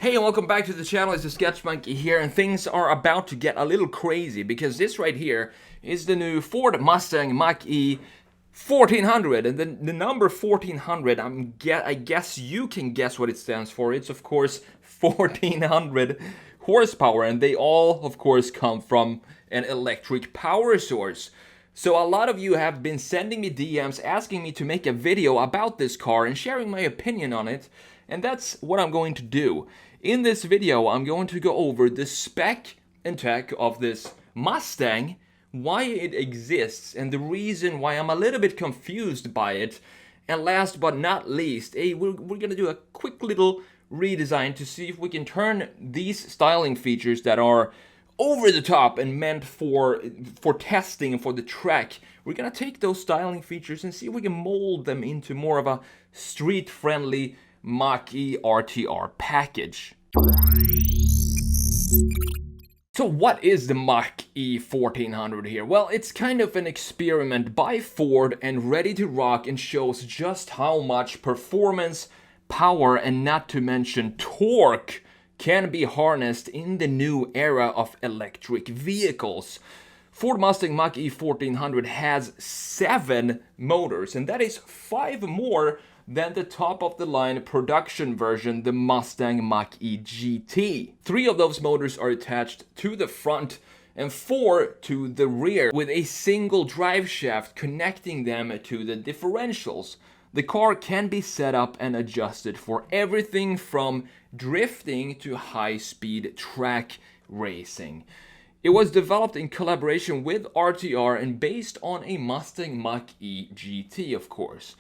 Hey, and welcome back to the channel. It's TheSketchMonkey here, and things are about to get a little crazy because this right here is the new Ford Mustang Mach-E 1400, and the number 1400, I guess you can guess what it stands for. It's of course 1400 horsepower, and they all of course come from an electric power source. So a lot of you have been sending me DMs asking me to make a video about this car and sharing my opinion on it, and that's what I'm going to do. In this video, I'm going to go over the spec and tech of this Mustang, why it exists, and the reason why I'm a little bit confused by it. And last but not least, we're gonna do a quick little redesign to see if we can turn these styling features that are over the top and meant for testing and for the track. We're gonna take those styling features and see if we can mold them into more of a street-friendly Mach-E RTR package. So what is the Mach-E 1400 here? Well, it's kind of an experiment by Ford and ready to rock, and shows just how much performance, power, and not to mention torque can be harnessed in the new era of electric vehicles. Ford Mustang Mach-E 1400 has 7 motors, and that is 5 more than the top-of-the-line production version, the Mustang Mach-E GT. 3 of those motors are attached to the front and 4 to the rear, with a single drive shaft connecting them to the differentials. The car can be set up and adjusted for everything from drifting to high-speed track racing. It was developed in collaboration with RTR and based on a Mustang Mach-E GT, of course.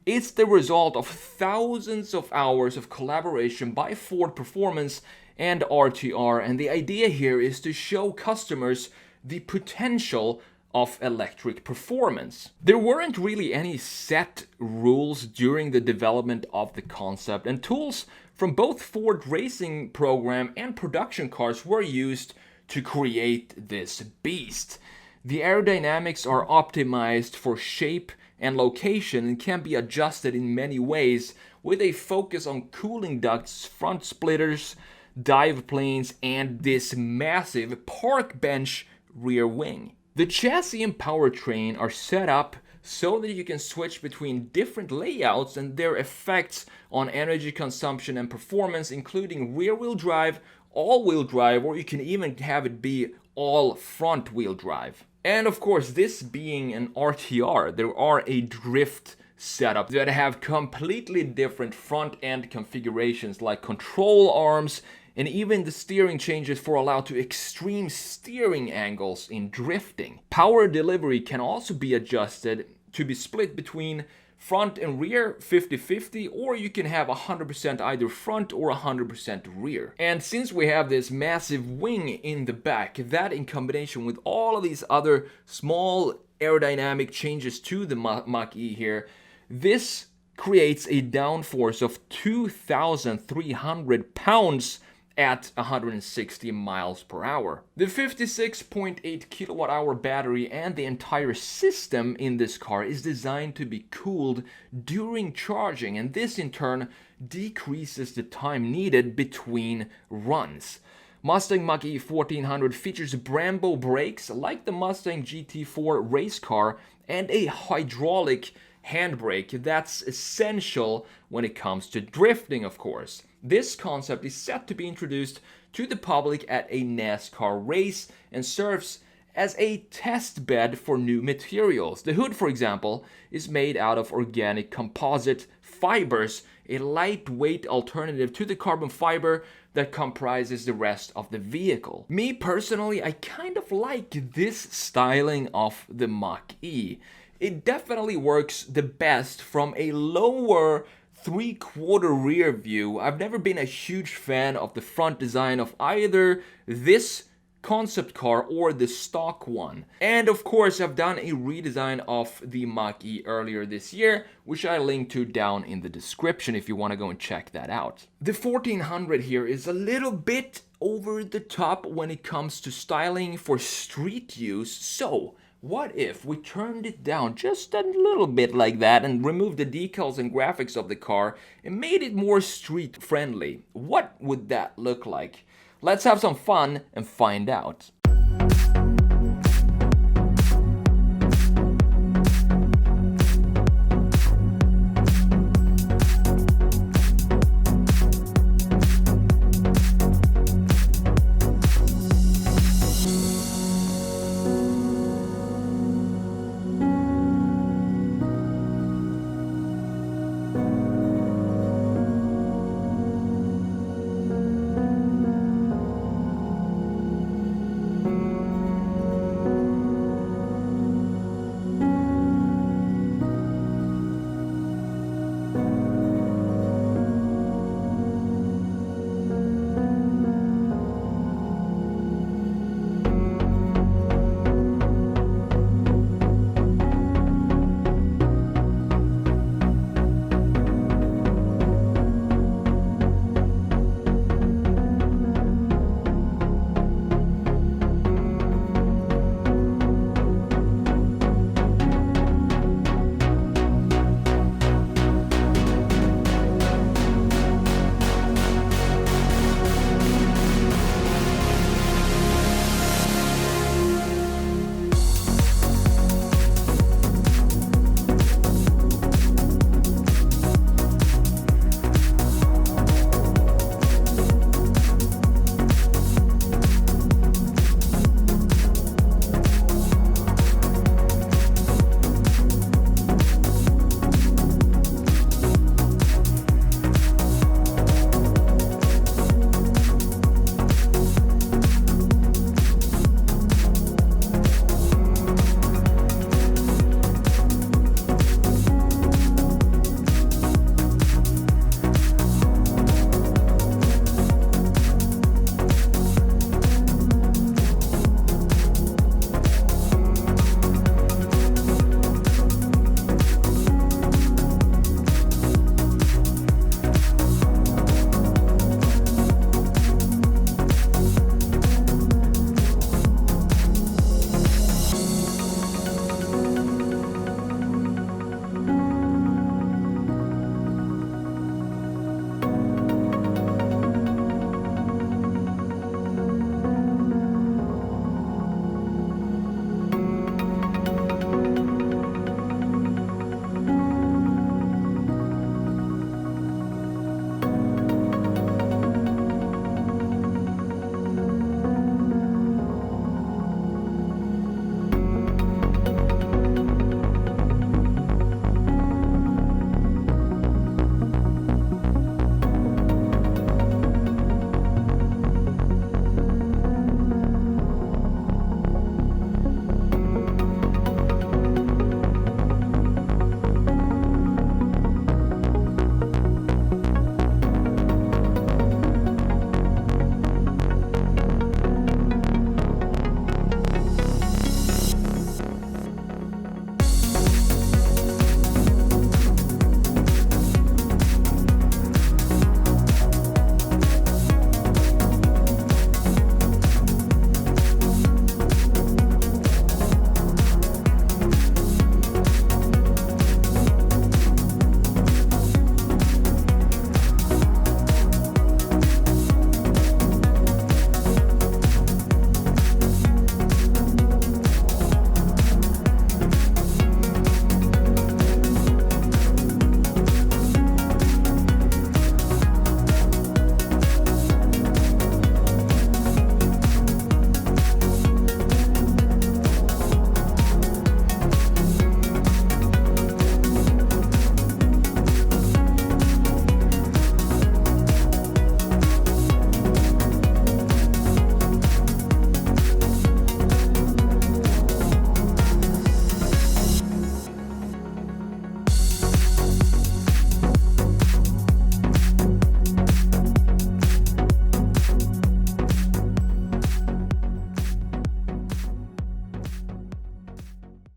It's the result of thousands of hours of collaboration by Ford Performance and RTR, and the idea here is to show customers the potential of electric performance. There weren't really any set rules during the development of the concept, and tools from both Ford racing program and production cars were used to create this beast. The aerodynamics are optimized for shape and location and can be adjusted in many ways, with a focus on cooling ducts, front splitters, dive planes, and this massive park bench rear wing. The chassis and powertrain are set up so that you can switch between different layouts and their effects on energy consumption and performance, including rear-wheel drive, all-wheel drive, or you can even have it be all front-wheel drive. And of course, this being an RTR, there are a drift setup that have completely different front-end configurations, like control arms, and even the steering changes for allow to extreme steering angles in drifting. Power delivery can also be adjusted to be split between front and rear 50-50, or you can have 100% either front or 100% rear. And since we have this massive wing in the back, that in combination with all of these other small aerodynamic changes to the Mach-E here, this creates a downforce of 2,300 pounds at 160 miles per hour. The 56.8 kilowatt hour battery and the entire system in this car is designed to be cooled during charging, and this in turn decreases the time needed between runs. Mustang Mach-E 1400 features Brembo brakes like the Mustang GT4 race car and a hydraulic handbrake that's essential when it comes to drifting, of course. This concept is set to be introduced to the public at a NASCAR race and serves as a test bed for new materials. The hood, for example, is made out of organic composite fibers, a lightweight alternative to the carbon fiber that comprises the rest of the vehicle. Me personally, I kind of like this styling of the Mach-E. It definitely works the best from a lower 3/4 rear view. I've never been a huge fan of the front design of either this concept car or the stock one. And of course, I've done a redesign of the Mach-E earlier this year, which I linked to down in the description if you want to go and check that out. The 1400 here is a little bit over the top when it comes to styling for street use. So What if we turned it down just a little bit like that and removed the decals and graphics of the car and made it more street friendly? What would that look like? Let's have some fun and find out.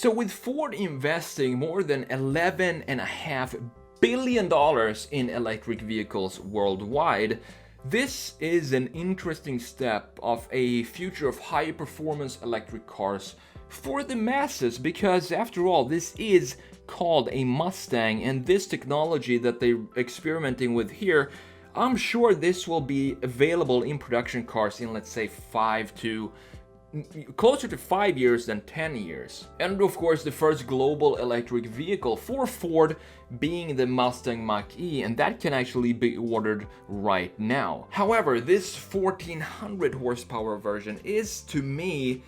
So with Ford investing more than $11.5 billion in electric vehicles worldwide, this is an interesting step of a future of high performance electric cars for the masses, because after all, this is called a Mustang, and this technology that they're experimenting with here, I'm sure this will be available in production cars in, let's say, closer to 5 years than 10 years. And of course, the first global electric vehicle for Ford being the Mustang Mach-E, and that can actually be ordered right now. However, this 1400 horsepower version is, to me,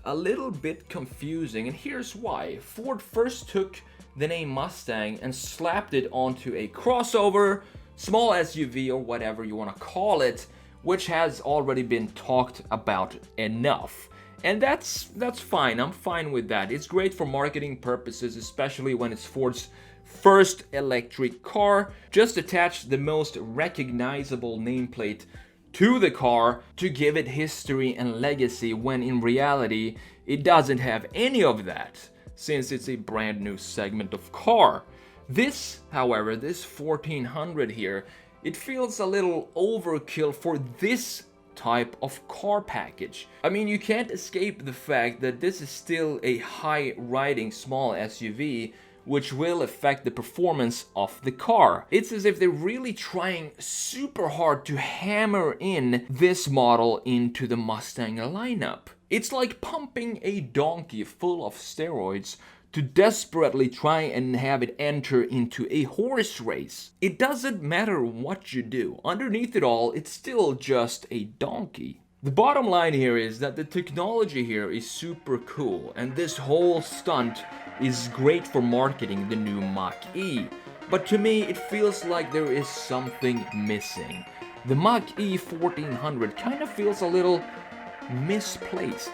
a little bit confusing, and here's why. Ford first took the name Mustang and slapped it onto a crossover, small SUV, or whatever you want to call it, which has already been talked about enough. And that's fine. I'm fine with that. It's great for marketing purposes, especially when it's Ford's first electric car. Just attach the most recognizable nameplate to the car to give it history and legacy, when in reality it doesn't have any of that, since it's a brand new segment of car. This, however, this 1400 here, it feels a little overkill for this type of car package. I mean, you can't escape the fact that this is still a high-riding small SUV, which will affect the performance of the car. It's as if they're really trying super hard to hammer in this model into the Mustang lineup. It's like pumping a donkey full of steroids to desperately try and have it enter into a horse race. It doesn't matter what you do. Underneath it all, it's still just a donkey. The bottom line here is that the technology here is super cool, and this whole stunt is great for marketing the new Mach-E. But to me, it feels like there is something missing. The Mach-E 1400 kind of feels a little misplaced.